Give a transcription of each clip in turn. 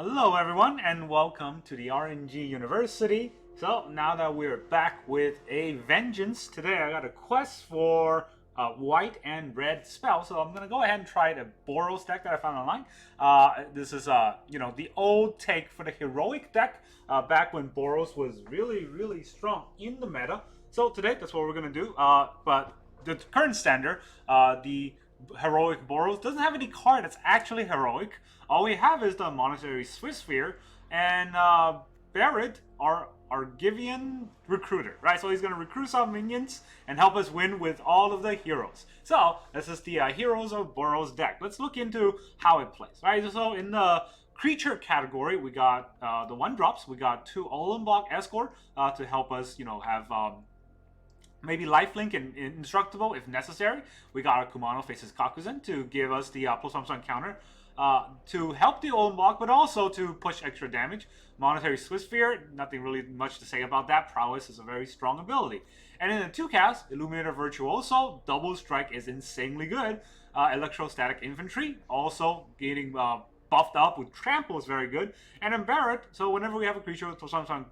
Hello everyone and welcome to the RNG University. So now that we're back with a vengeance, today I got a quest for white and red spell. So I'm gonna go ahead and try the Boros deck that I found online. This is the old take for the heroic deck back when Boros was really strong in the meta. So today that's what we're gonna do. But the current standard, the Heroic Boros doesn't have any card that's actually heroic. All we have is the monetary Swiftspears and Barrett, our Argivian recruiter, right? So he's going to recruit some minions and help us win with all of the heroes. So this is the Heroes of Boros deck. Let's look into how it plays, right? So in the creature category, we got the 1-drops. We got 2 Olin-Block Escort to help us, have maybe lifelink and indestructible if necessary. We got our Kumano faces Kakuzen to give us the +1 counter to help the Olin block, but also to push extra damage. Monetary Swiftspears, nothing really much to say about that. Prowess is a very strong ability. And in the 2-cast, Illuminator Virtuoso, double strike is insanely good. Electrostatic Infantry, also getting buffed up with Trample is very good. And then Barrett, so whenever we have a creature with +1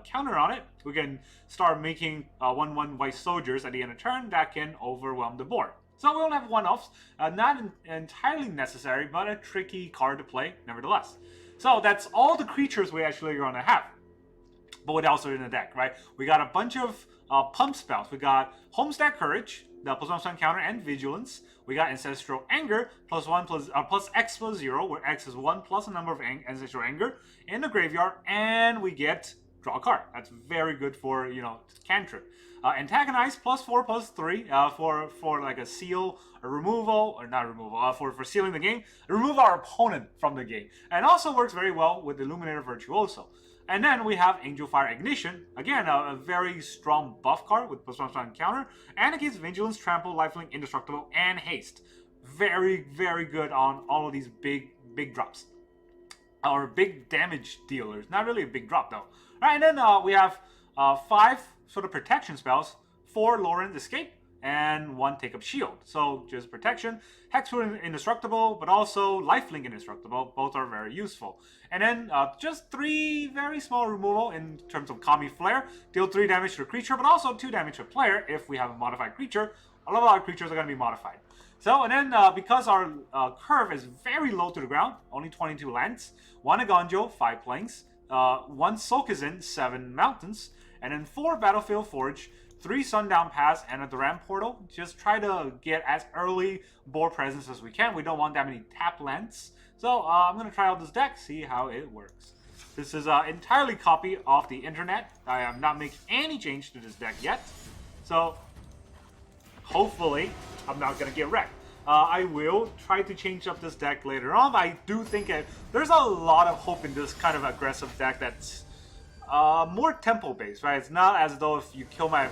counter on it, we can start making 1/1 white soldiers at the end of turn that can overwhelm the board. So we only have 1-offs, not entirely necessary, but a tricky card to play nevertheless. So that's all the creatures we actually are going to have. But what else are in the deck, right? We got a bunch of pump spells. We got Homestead Courage, the +1 counter and Vigilance. We got Ancestral Anger, plus X+0, where X is 1 plus a number of Ancestral Anger in the graveyard, and we get draw a card. That's very good for, cantrip. Antagonize, +4/+3, for like a seal, a removal, or not removal, for sealing the game. Remove our opponent from the game. And also works very well with Illuminator Virtuoso. And then we have Angel Fire Ignition. Again, a very strong buff card with +1 counter. And it gives Vigilance, Trample, Lifelink, Indestructible, and Haste. Very good on all of these big drops. Or big damage dealers. Not really a big drop though. Alright, and then we have 5 sort of protection spells. 4 Lauren's Escape and 1 Take Up Shield. So just protection. Hexproof Indestructible, but also Lifelink Indestructible. Both are very useful. And then just 3 very small removal in terms of Kami Flare. Deal 3 damage to a creature, but also 2 damage to a player if we have a modified creature. A lot of our creatures are going to be modified. So, and then because our curve is very low to the ground, only 22 lands, 1 Agonjo, 5 plains, 1 Sokizin, 7 mountains, and then 4 Battlefield Forge, 3 Sundown Pass, and a Duran Portal. Just try to get as early board presence as we can. We don't want that many tap lands. So I'm going to try out this deck, see how it works. This is entirely copy off the internet. I am not making any change to this deck yet. So hopefully I'm not going to get wrecked. I will try to change up this deck later on, but I do think there's a lot of hope in this kind of aggressive deck that's more tempo based, right? It's not as though if you kill my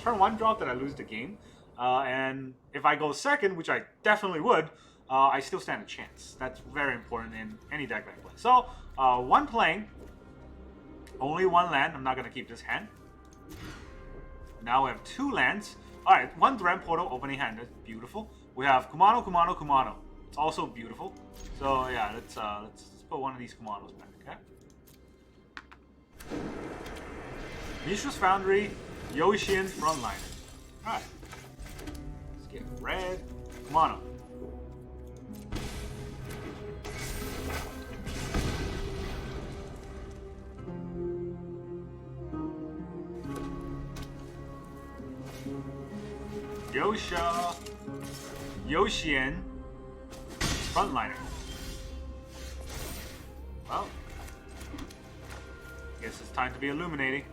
turn 1 drop that I lose the game. And if I go second, which I definitely would, I still stand a chance. That's very important in any deck that I play. So, 1 playing, only 1 land. I'm not going to keep this hand. Now we have 2 lands. Alright, 1 Duran Portal, opening hand. That's beautiful. We have Kumano. It's also beautiful. So yeah, let's put one of these Kumanos back, okay? Mishra's Foundry, Yoshian's Frontliner. Alright. Let's get red. Kumano. Yoshian, Frontliner. Well, guess it's time to be illuminating.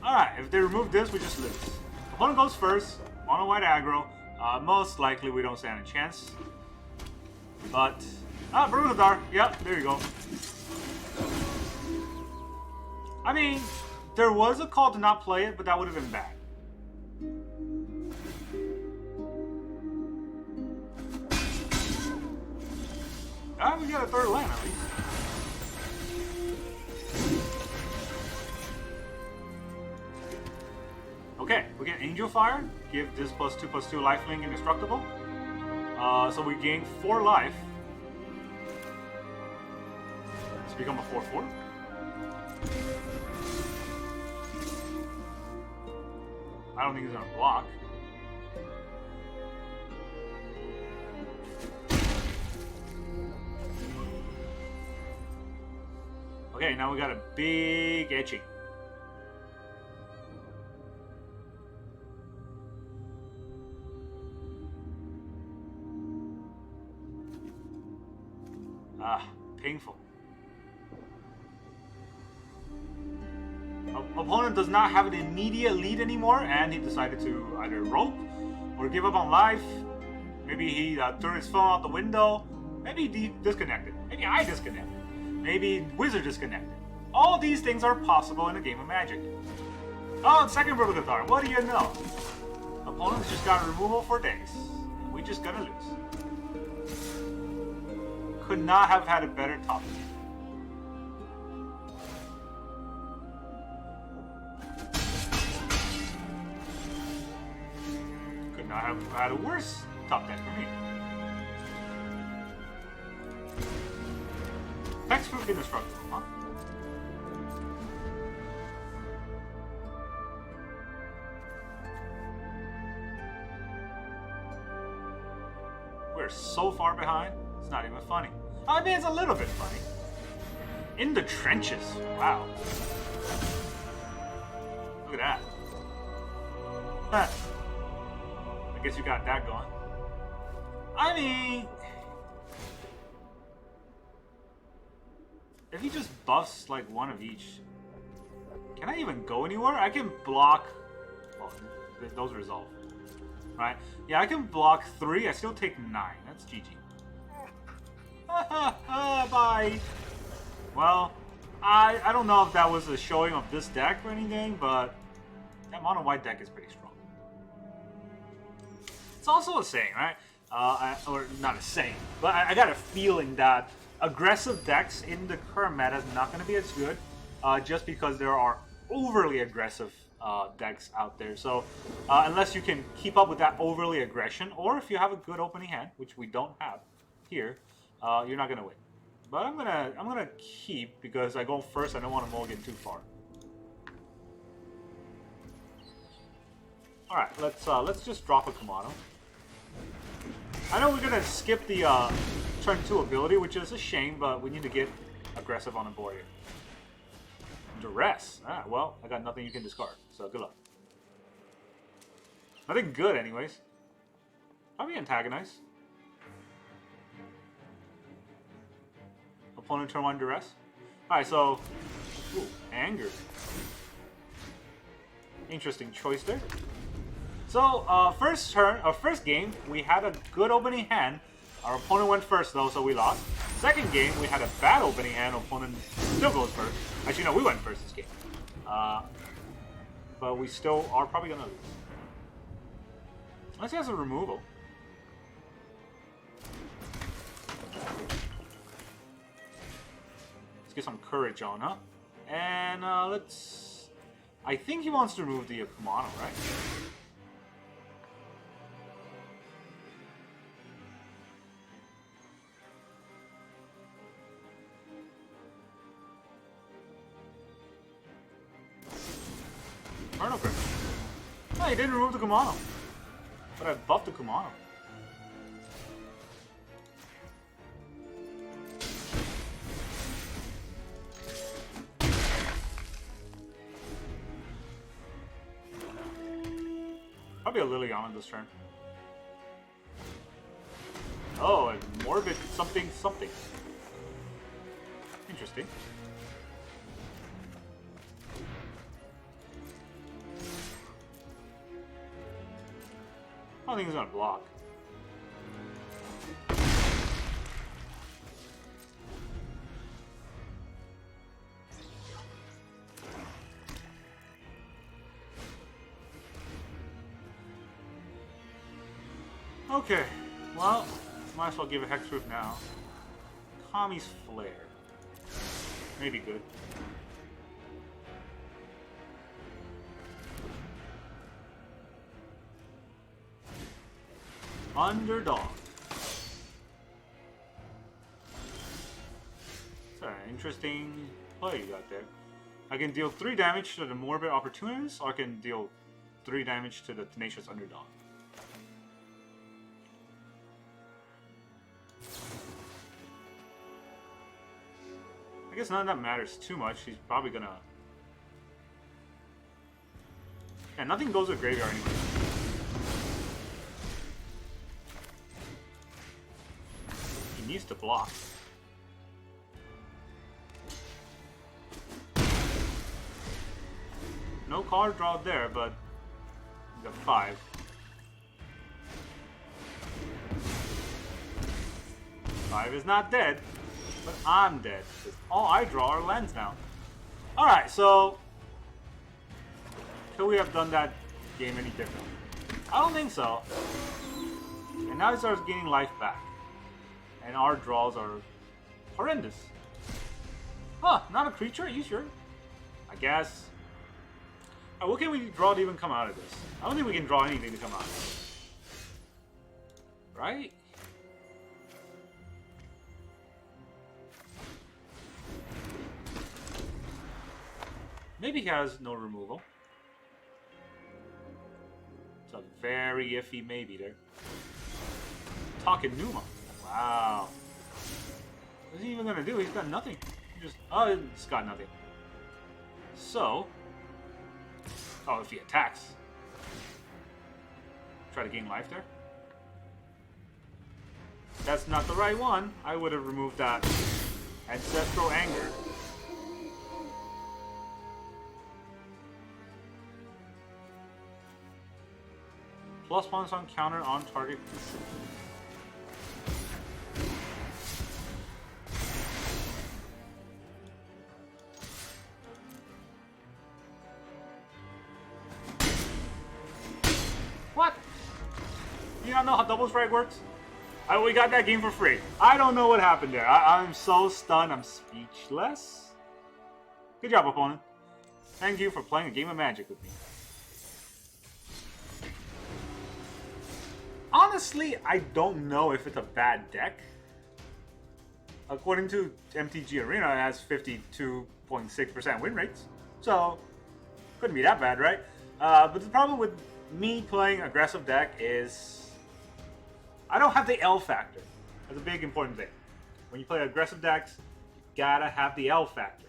Alright, if they remove this, we just lose. Opponent goes first, mono white aggro. Most likely we don't stand a chance. But, Brunadar, yep, there you go. I mean, there was a call to not play it, but that would have been bad. We got a 3rd land at least. Okay, we get Angel Fire. Give this +2/+2 lifelink indestructible. So we gain 4 life. become a 4/4. I don't think he's gonna block. Okay, now we got a big etching. Painful. Opponent does not have an immediate lead anymore, and he decided to either rope or give up on life. Maybe he threw his phone out the window. Maybe he disconnected. Maybe I disconnected. Maybe Wizard disconnected. All these things are possible in a game of Magic. Oh, second Brutal Cathar. What do you know? Opponents just got removal for days. We just gonna lose. Could not have had a better top team. Could not have had a worse top deck for me. Textbook indestructible, huh? We're so far behind, it's not even funny. I mean, it's a little bit funny. In the trenches, wow. Look at that. Huh. I guess you got that going. I mean, if he just buffs like one of each, can I even go anywhere? I can block. Well, those resolve, right? Yeah, I can block 3. I still take 9. That's GG. Bye. Well, I don't know if that was a showing of this deck or anything, but that mono white deck is pretty strong. It's also a saying, right? Or not a saying, but I got a feeling that aggressive decks in the current meta is not going to be as good, just because there are overly aggressive decks out there. So unless you can keep up with that overly aggression, or if you have a good opening hand, which we don't have here, you're not going to win. But I'm gonna keep because I go first. I don't want to mulligan too far. All right, let's just drop a Kamado. I know we're gonna skip the turn 2 ability, which is a shame, but we need to get aggressive on the board here. Duress. Ah, well, I got nothing you can discard, so good luck. Nothing good, anyways. Probably antagonize. Opponent turn 1 duress. Alright, so ooh, anger. Interesting choice there. So first game, we had a good opening hand. Our opponent went first though, so we lost. Second game, we had a bad opening hand. Opponent still goes first. Actually, no, we went first this game. But we still are probably gonna lose. Unless he has a removal. Get some courage on, huh? And let's... I think he wants to remove the Kumano, right? Chrono Grip. No, he didn't remove the Kumano. But I buffed the Kumano. Probably a Liliana this turn. Oh, and Morbid something something. Interesting. I don't think he's gonna block. Okay, well, might as well give a Hexproof now. Kami's Flare. Maybe good. Underdog. It's alright. interesting play you got there. I can deal 3 damage to the Morbid Opportunist, or I can deal 3 damage to the Tenacious Underdog. I guess none of that matters too much. He's probably gonna... Yeah, nothing goes with Graveyard anyway. He needs to block. No card draw there, but we got 5. Five is not dead, but I'm dead. All I draw are lands now. Alright, so could we have done that game any differently? I don't think so. And now he starts gaining life back. And our draws are horrendous. Huh, not a creature? Are you sure? I guess. Right, what can we draw to even come out of this? I don't think we can draw anything to come out of this. Right? Maybe he has no removal. It's a very iffy maybe there. Talking Numa. Wow. What's he even gonna do? He's got nothing. He just... Oh, he's got nothing. So... Oh, if he attacks. Try to gain life there. That's not the right one. I would have removed that Ancestral Anger. +1 on counter on target. What? You don't know how double strike works? We got that game for free. I don't know what happened there. I'm so stunned. I'm speechless. Good job, opponent. Thank you for playing a game of Magic with me. Honestly, I don't know if it's a bad deck. According to MTGA Arena, it has 52.6% win rates. So, couldn't be that bad, right? But the problem with me playing aggressive deck is I don't have the L factor. That's a big important thing. When you play aggressive decks, you gotta have the L factor.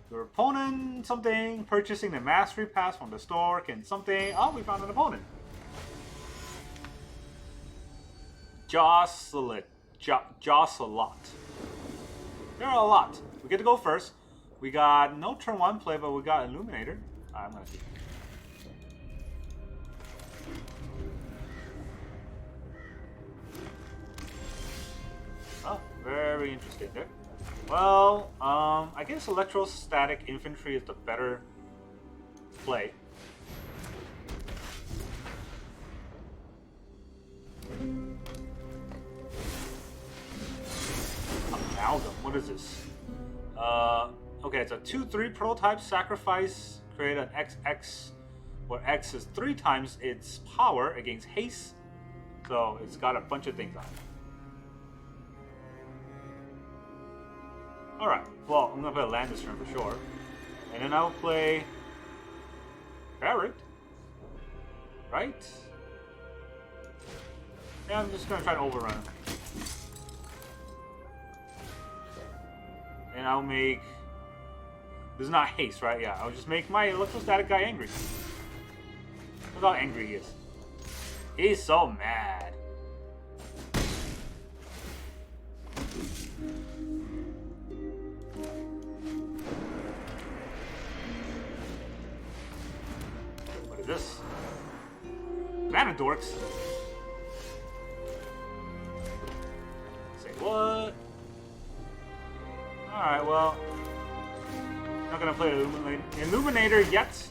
Your opponent, something, purchasing the Mastery Pass from the store, can something... Oh, we found an opponent. Joscelot. There are a lot. We get to go first. We got no turn 1 play, but we got Illuminator. I'm gonna see. Oh, very interesting there. Well, I guess Electrostatic Infantry is the better play. Amalgam, what is this? Okay, it's a 2/3 prototype sacrifice. Create an XX, where X is 3 times its power against haste. So it's got a bunch of things on it. Alright, well, I'm gonna play a land this turn for sure. And then I'll play Barret. Right? Yeah, I'm just gonna try to overrun. And I'll make... This is not haste, right? Yeah, I'll just make my Electrostatic guy angry. Look how angry he is. He's so mad. What is this? Mana dorks. Say what? Alright, well... Not gonna play Illuminator yet.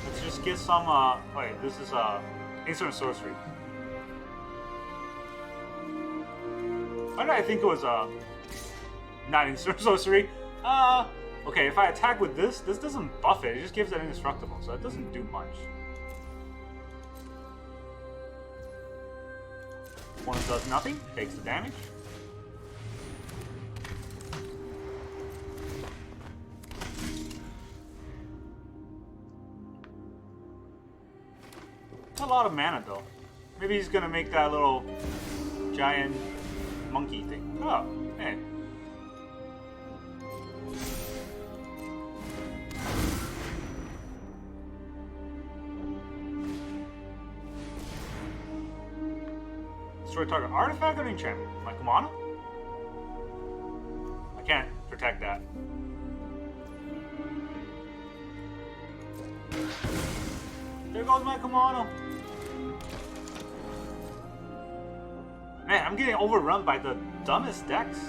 Let's just get some, wait, this is, Instant Sorcery. Why did I think it was, not Instant Sorcery? Okay, if I attack with this doesn't buff it, it just gives it indestructible, so it doesn't do much. One does nothing, takes the damage. It's a lot of mana though. Maybe he's gonna make that little giant monkey thing. Oh, hey. Destroy target artifact or enchantment? My Kumano? I can't protect that. There goes my Kumano. Man, I'm getting overrun by the dumbest decks.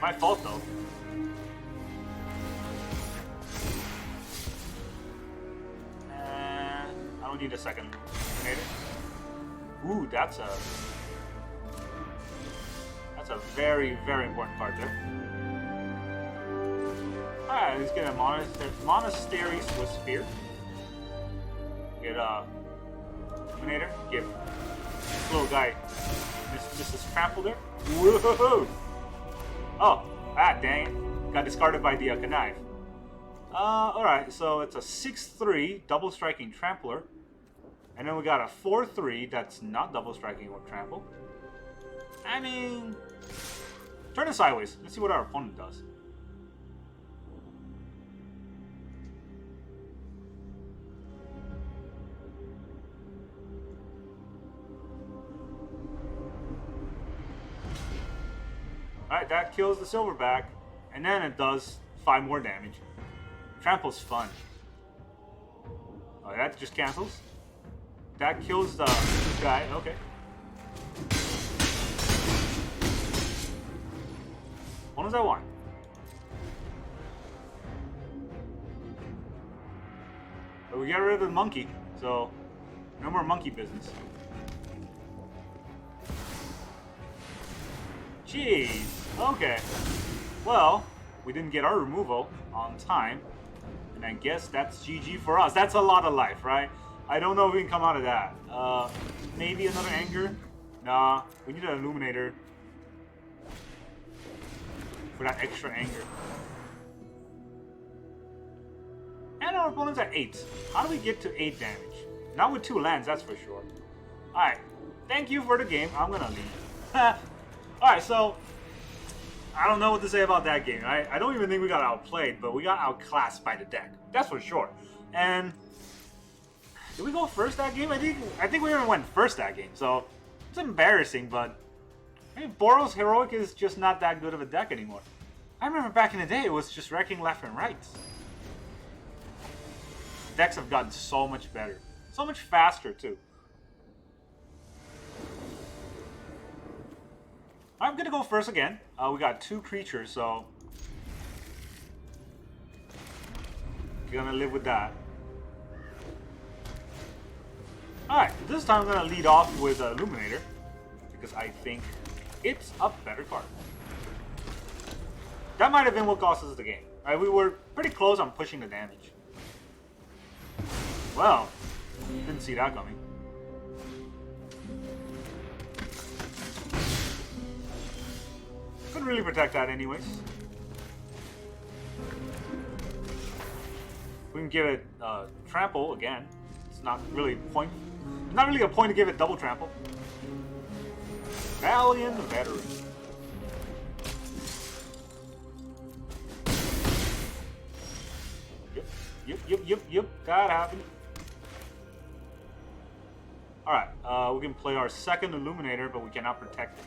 My fault though. And I don't need a second Illuminator. Ooh, that's a very, very important card there. Alright, let's get a Monastery Swiftspears. Get a Illuminator. Give this little guy this trample there. Woohoo! Oh, dang it. Got discarded by the Knife. Alright, so it's a 6/3 double striking trampler. And then we got a 4/3 that's not double striking or trample. I mean, turn it sideways. Let's see what our opponent does. Alright, that kills the silverback. And then it does 5 more damage. Trample's fun. Oh, that just cancels. That kills the guy. Okay. What does that want? But we got rid of the monkey, so no more monkey business. Jeez. Okay. Well, we didn't get our removal on time, and I guess that's GG for us. That's a lot of life, right? I don't know if we can come out of that. Maybe another anger? Nah, we need an Illuminator for that extra anger. And our opponent's at 8. How do we get to 8 damage? Not with 2 lands, that's for sure. Alright, thank you for the game. I'm gonna leave. Alright, so I don't know what to say about that game. I don't even think we got outplayed, but we got outclassed by the deck. That's for sure. And did we go first that game? I think we even went first that game, so it's embarrassing, but I mean, Boros Heroic is just not that good of a deck anymore. I remember back in the day, it was just wrecking left and right. Decks have gotten so much better. So much faster, too. I'm gonna go first again. We got 2 creatures, so you're gonna live with that. Alright, this time I'm gonna lead off with Illuminator, because I think it's a better card. That might have been what cost us the game. Right, we were pretty close on pushing the damage. Well, didn't see that coming. Couldn't really protect that anyways. We can give it trample again. It's not really a point to give it double trample. Valiant Veteran. Yep. That happened. Alright, we can play our second Illuminator, but we cannot protect it.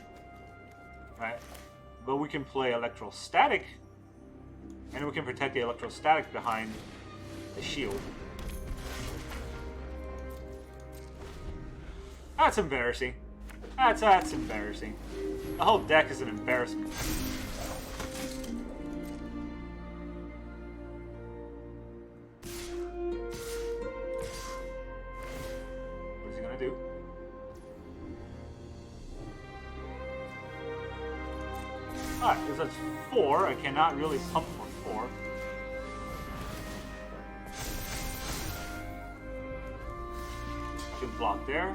Right? But we can play Electrostatic, and we can protect the Electrostatic behind the shield. That's embarrassing. That's embarrassing. The whole deck is an embarrassment. What is he gonna do? Alright, because that's 4, I cannot really pump for 4. I can block there.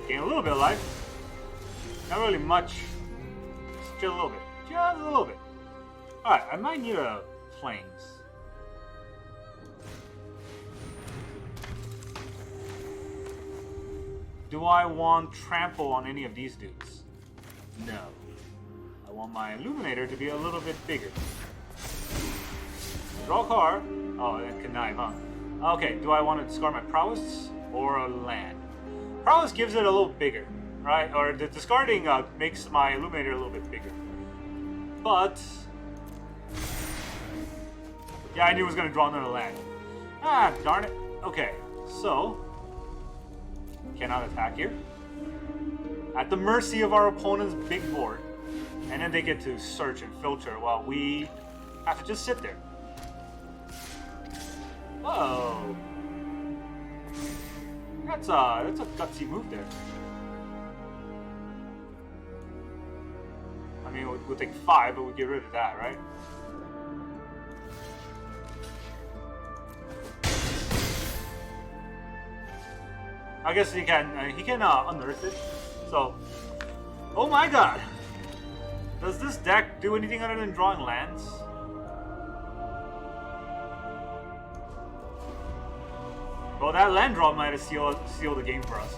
Gain a little bit of life. Not really much. Just a little bit. Just a little bit. Alright, I might need a Plains. Do I want trample on any of these dudes? No. I want my Illuminator to be a little bit bigger. Draw a card. Oh, and connive, huh? Okay, do I want to discard my prowess or a land? Prowess gives it a little bigger, right? Or the discarding makes my Illuminator a little bit bigger. But yeah, I knew it was going to draw another land. Ah, darn it. Okay, so cannot attack here. At the mercy of our opponent's big board. And then they get to search and filter while we have to just sit there. Whoa. That's a gutsy move there. I mean, we'll take 5, but we'll get rid of that, right? I guess he can unearth it. So, oh my god! Does this deck do anything other than drawing lands? Well, that land draw might have sealed the game for us.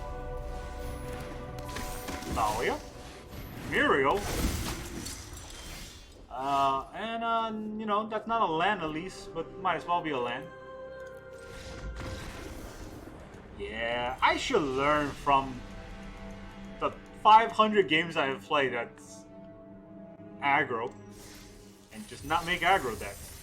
Thalia, Muriel, and you know, that's not a land at least, but might as well be a land. Yeah, I should learn from the 500 games I have played that's aggro, and just not make aggro decks.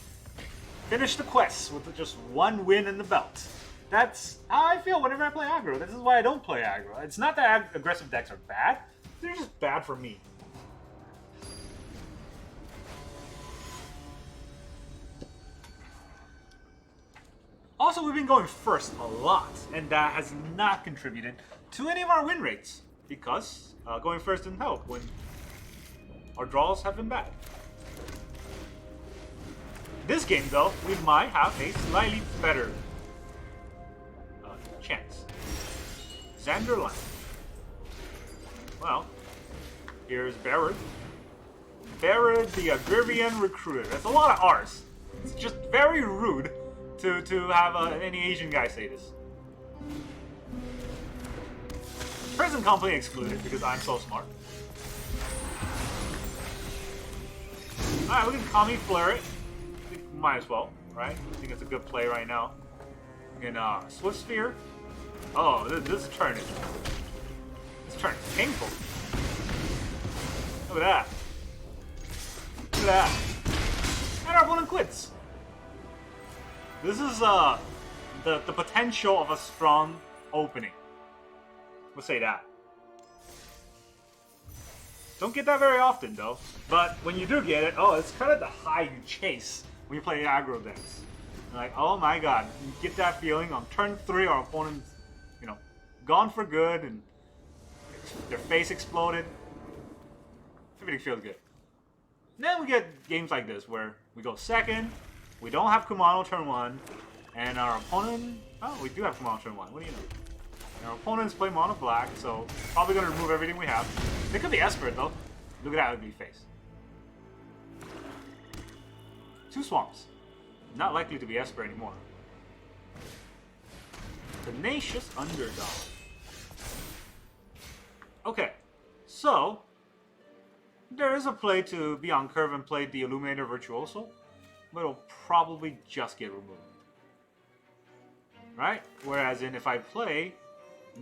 Finish the quest with just 1 win in the belt. That's how I feel whenever I play aggro. This is why I don't play aggro. It's not that aggressive decks are bad, they're just bad for me. Also, we've been going first a lot, and that has not contributed to any of our win rates, because going first didn't help when our draws have been bad. This game, though, we might have a slightly better chance. Xanderland. Well, here's Barrett. Barrett the Agrivian Recruiter. That's a lot of R's. It's just very rude to have any Asian guy say this. Present company excluded because I'm so smart. Alright, we can Kami Flare it. Might as well, right? I think it's a good play right now. We can Swiftspears. Oh, this turn is painful. Look at that. Look at that. And our opponent quits. This is the potential of a strong opening. We'll say that. Don't get that very often though. But when you do get it, oh, it's kind of the high you chase when you play aggro decks. Like, oh my god, you get that feeling on turn 3 our opponent's, you know, gone for good and their face exploded. Everything feels good. And then we get games like this where we go second, we don't have Kumano turn 1, and our opponent... Oh, we do have Kumano turn 1. What do you know? And our opponents play mono black, so probably going to remove everything we have. They could be Esper, though. Look at that ugly face. 2 swamps. Not likely to be Esper anymore. Tenacious Underdog. Okay, so there is a play to be on curve and play the Illuminator Virtuoso, but it'll probably just get removed. Right? Whereas if I play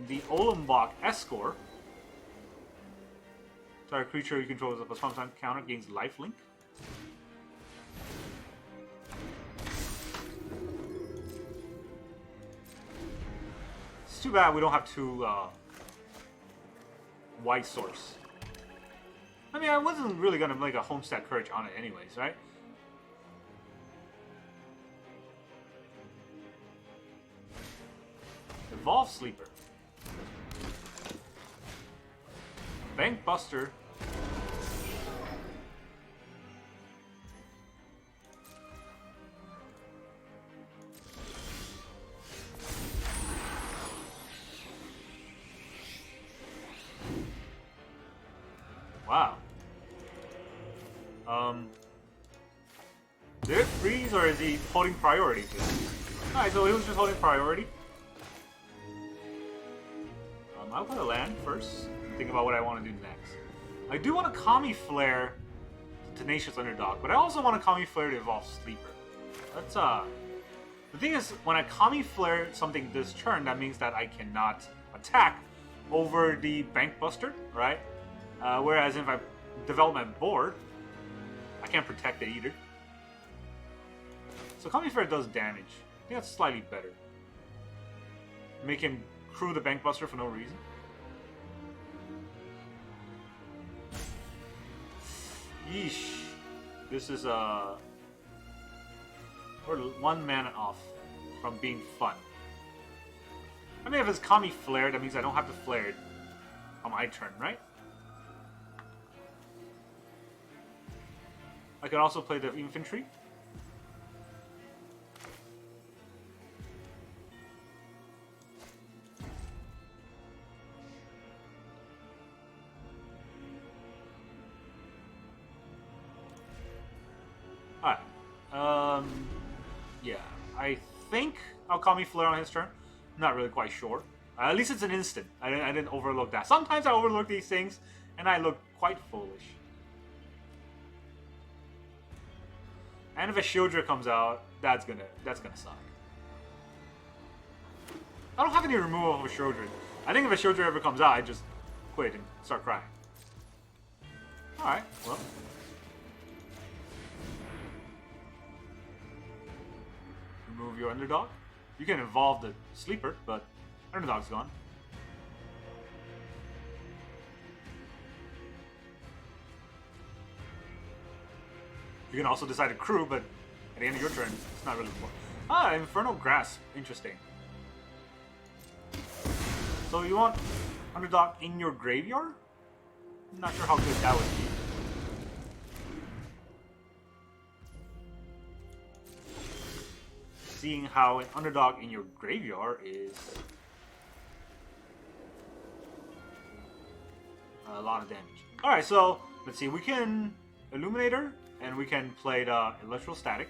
the Olembach Escort, target creature you control is a +1 counter, gains lifelink. It's too bad we don't have 2 white source. I mean, I wasn't really gonna make a Homestead Courage on it anyways, right? Evolve Sleeper. Bank Buster. Wow. Did it freeze or is he holding priority to it? Alright, so he was just holding priority. I'll play a land first. Think about what I want to do next. I do want to Kami Flare Tenacious Underdog, but I also want to Kami Flare to evolve Sleeper. That's the thing is, when I Kami Flare something this turn, that means that I cannot attack over the Bank Buster, right? Whereas if I develop my board, I can't protect it either. So Kami Flare does damage. I think that's slightly better. Make him crew the Bank Buster for no reason. Yeesh. This is we're 1 mana off from being fun. I mean, if it's Kami Flare, that means I don't have to flare it on my turn, right? I can also play the infantry. Alright. Yeah. I think I'll Kami Flare on his turn. Not really quite sure. At least it's an instant. I didn't overlook that. Sometimes I overlook these things, and I look quite foolish. And if a Shieldra comes out, that's gonna suck. I don't have any removal of a Shieldra. I think if a Shieldra ever comes out, I just quit and start crying. Alright, well. Remove your underdog. You can evolve the sleeper, but underdog's gone. You can also decide to crew, but at the end of your turn, it's not really important. Ah, Infernal Grasp. Interesting. So you want underdog in your graveyard? I'm not sure how good that would be. Seeing how an underdog in your graveyard is a lot of damage. Alright, so let's see. We can Illuminator, and we can play the Electrostatic.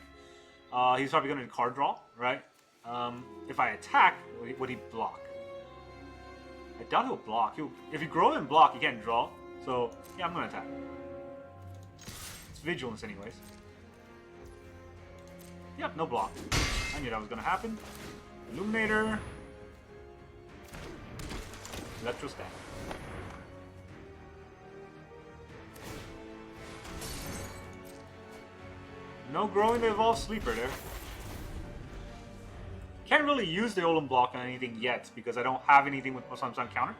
He's probably going to card draw, right? If I attack, would he block? I doubt he'll block. If you grow and block, he can't draw. So, yeah, I'm going to attack. It's Vigilance anyways. Yep, no block. I knew that was going to happen. Illuminator. Electrostatic. No growing the evolved sleeper there. Can't really use the Olin block on anything yet because I don't have anything with Muslim Sun counter.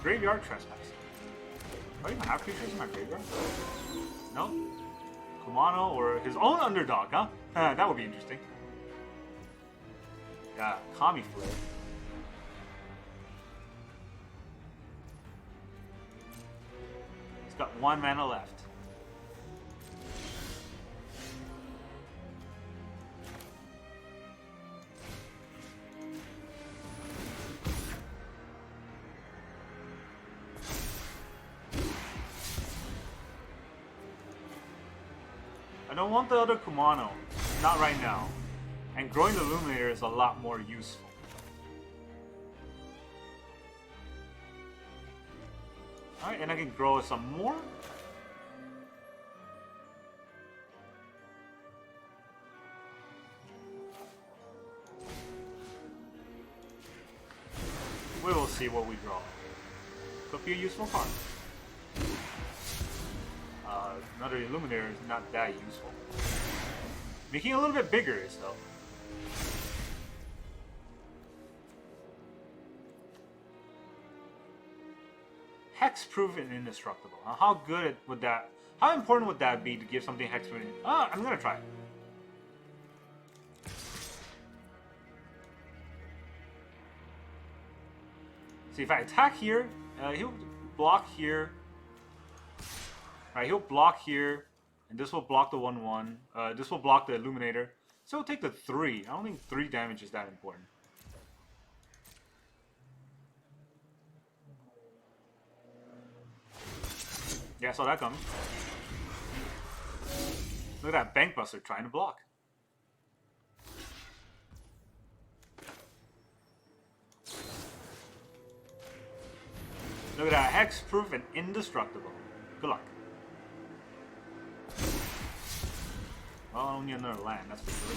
Graveyard Trespass. Do I even have creatures in my graveyard? No? Kumano or his own underdog, huh? That would be interesting. Yeah, Kami Flare. He's got 1 mana left. I don't want the other Kumano. Not right now. And growing the Illuminator is a lot more useful. Alright, and I can grow some more. We will see what we draw. Could be a useful card. Another Illuminator is not that useful. Making it a little bit bigger is though. Hexproof and indestructible. Now, how good would that? How important would that be to give something hexproof? I'm gonna try it. See, if I attack here, he'll block here. Right, he'll block here, and this will block the 1/1. This will block the Illuminator. So he'll take the 3. I don't think 3 damage is that important. Yeah, I saw that coming. Look at that Bank Buster trying to block. Look at that, hexproof and indestructible. Good luck. Well, I don't need another land, that's for sure.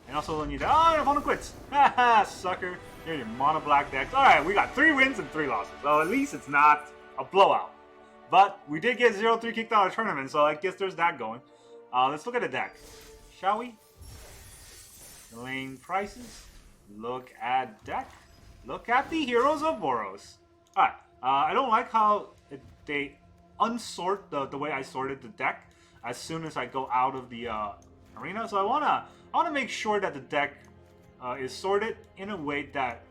And also don't need that. Oh, your opponent quits! Haha, sucker. Here's your mono black decks. Alright, we got 3 wins and 3 losses. So at least it's not a blowout. But we did get 0-3 kicked out of the tournament, so I guess there's that going. Let's look at the deck. Shall we? Delaying prices. Look at deck. Look at the Heroes of Boros. Alright, I don't like how they unsort the way I sorted the deck as soon as I go out of the arena. So I wanna make sure that the deck is sorted in a way that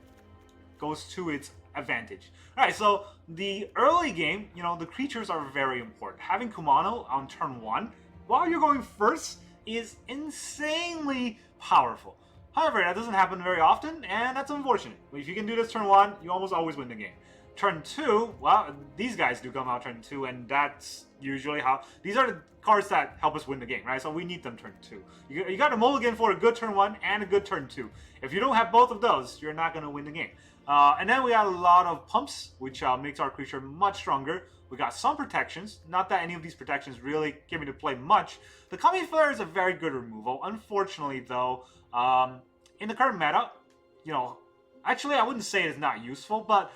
goes to its advantage. Alright, so the early game, you know, the creatures are very important. Having Kumano on turn 1 while you're going first is insanely powerful. However, that doesn't happen very often, and that's unfortunate. If you can do this turn 1, you almost always win the game. Turn 2, well, these guys do come out turn 2, and that's usually how... These are the cards that help us win the game, right? So we need them turn 2. You got to mulligan for a good turn 1 and a good turn 2. If you don't have both of those, you're not going to win the game. And then we got a lot of pumps, which makes our creature much stronger. We got some protections. Not that any of these protections really came into play much. The Kami Flare is a very good removal. Unfortunately, though, in the current meta, you know, actually I wouldn't say it's not useful, but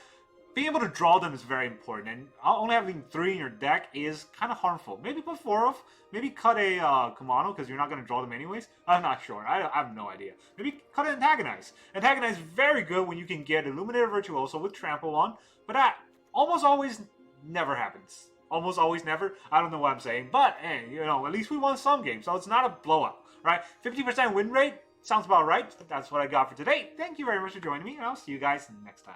being able to draw them is very important, and only having 3 in your deck is kind of harmful. Maybe put 4 of, maybe cut a Kumano, because you're not going to draw them anyways. I'm not sure, I have no idea. Maybe cut an Antagonize. Antagonize is very good when you can get Illuminator Virtuoso with Trample on, but that almost always never happens. Almost always never. I don't know what I'm saying, but hey, you know, at least we won some games, so it's not a blowout, right? 50% win rate sounds about right. That's what I got for today. Thank you very much for joining me, and I'll see you guys next time.